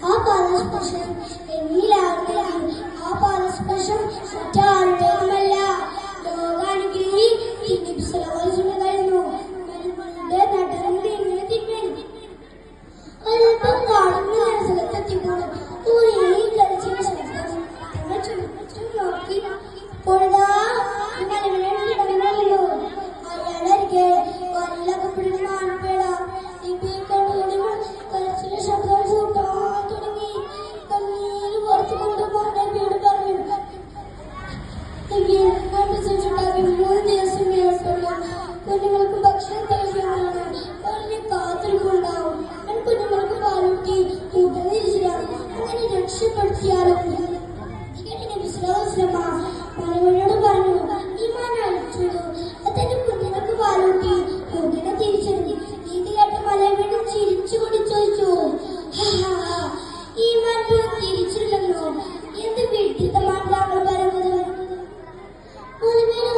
ആ പാദസ്പർശം എന്നിലാർക്കെങ്കിൽ ആ പാദസ്പർശം മറ്റാരുടേതുമല്ല. ലോകാനുഗ്രഹി നബി സല്ലല്ലാഹു അലൈഹി വസല്ലം ആയിരുന്നു. നടന്ന് ഇങ്ങനെ തിന്മേൽ അല്പം കാണുന്ന സ്ഥലത്തെത്തിയപ്പോൾ ഒരു കളിച്ചിന്റെ ശബ്ദം തങ്ങൾ ചുറ്റും നോക്കി. അപ്പോഴാ മലകളിടമല്ലോ അയാളരികെ വല്ലകപ്പെടുന്ന ആൺപേട കളിച്ചിന്റെ ശബ്ദം കൂട്ടാൻ തുടങ്ങി. കണ്ണീര് പുറത്തുകൊണ്ട് മകനോട് പറഞ്ഞു, കണ്ടുചുണ്ടാക്കി 3 ദിവസം മേൽക്കുള്ള കുഞ്ഞുങ്ങൾക്ക് ഭക്ഷണം കഴിക്കുന്നതാണ്. വളരെ കാത്തിരിപ്പുണ്ടാവും. കുഞ്ഞുങ്ങൾക്ക് പാലൂട്ടി കൂട്ടുന്നിരിച്ചിടാം. അങ്ങനെ രക്ഷപ്പെടുത്തിയാലും മലവഴിയോട് പറഞ്ഞു, ഈ മാൻ അഴിച്ചുള്ളൂ. അതിന്റെ കുഞ്ഞുങ്ങൾക്ക് പാലൂട്ടി കൂട്ടിനെ തിരിച്ചെടുത്തു. ഇത് കേട്ട് മലവഴി ചിരിച്ചുകൊണ്ട് ചോദിച്ചു, ഈ മാൻ തിരിച്ചുള്ള